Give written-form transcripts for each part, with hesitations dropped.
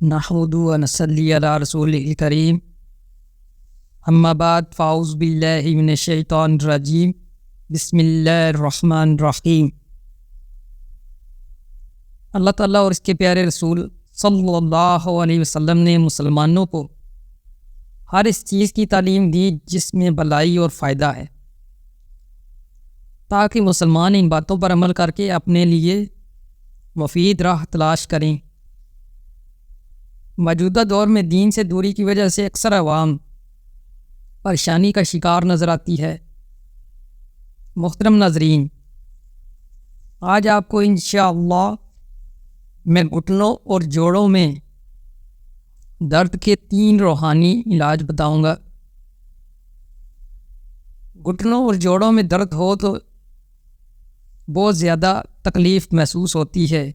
نحمد و نصلی علی رسول کریم اما بعد فاعوذ باللہ من الشیطان الرجیم بسم اللہ الرحمن الرحیم۔ اللہ تعالیٰ اور اس کے پیارے رسول صلی اللہ علیہ وسلم نے مسلمانوں کو ہر اس چیز کی تعلیم دی جس میں بھلائی اور فائدہ ہے، تاکہ مسلمان ان باتوں پر عمل کر کے اپنے لیے مفید راہ تلاش کریں۔ موجودہ دور میں دین سے دوری کی وجہ سے اکثر عوام پریشانی کا شکار نظر آتی ہے۔ محترم ناظرین، آج آپ کو انشاءاللہ میں گھٹنوں اور جوڑوں میں درد کے 3 روحانی علاج بتاؤں گا۔ گھٹنوں اور جوڑوں میں درد ہو تو بہت زیادہ تکلیف محسوس ہوتی ہے،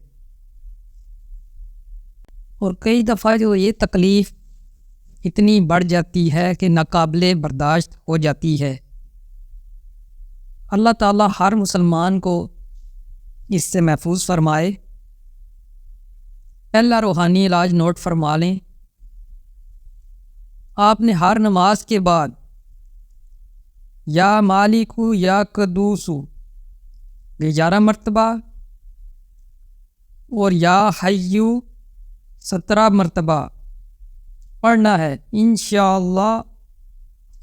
اور کئی دفعہ جو یہ تکلیف اتنی بڑھ جاتی ہے کہ ناقابل برداشت ہو جاتی ہے۔ اللہ تعالیٰ ہر مسلمان کو اس سے محفوظ فرمائے۔ پہلا روحانی علاج نوٹ فرما لیں۔ آپ نے ہر نماز کے بعد یا مالکو یا قدوسو 11 مرتبہ اور یا حیو 17 مرتبہ پڑھنا ہے۔ انشاءاللہ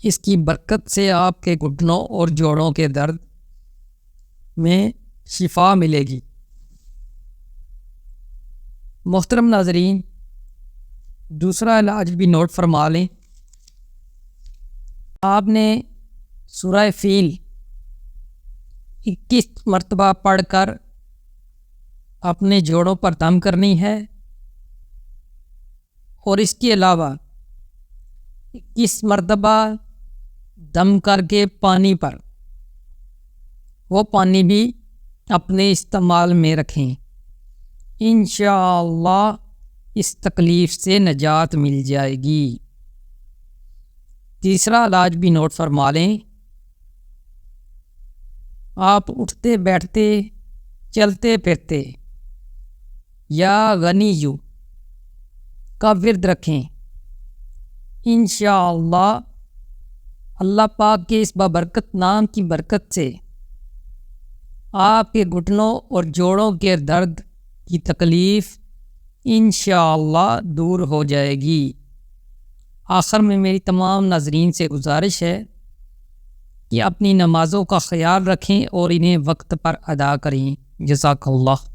اس کی برکت سے آپ کے گھٹنوں اور جوڑوں کے درد میں شفا ملے گی۔ محترم ناظرین، دوسرا علاج بھی نوٹ فرما لیں۔ آپ نے سورہ فیل 21 مرتبہ پڑھ کر اپنے جوڑوں پر دم کرنی ہے، اور اس کے علاوہ 21 مرتبہ دم کر کے پانی پر، وہ پانی بھی اپنے استعمال میں رکھیں۔ انشاءاللہ اس تکلیف سے نجات مل جائے گی۔ تیسرا علاج بھی نوٹ فرما لیں۔ آپ اٹھتے بیٹھتے چلتے پھرتے یا غنیو کا ورد رکھیں۔ انشاءاللہ اللہ پاک کے اس بابرکت نام کی برکت سے آپ کے گھٹنوں اور جوڑوں کے درد کی تکلیف انشاءاللہ دور ہو جائے گی۔ آخر میں میری تمام ناظرین سے گزارش ہے کہ اپنی نمازوں کا خیال رکھیں اور انہیں وقت پر ادا کریں۔ جزاک اللہ۔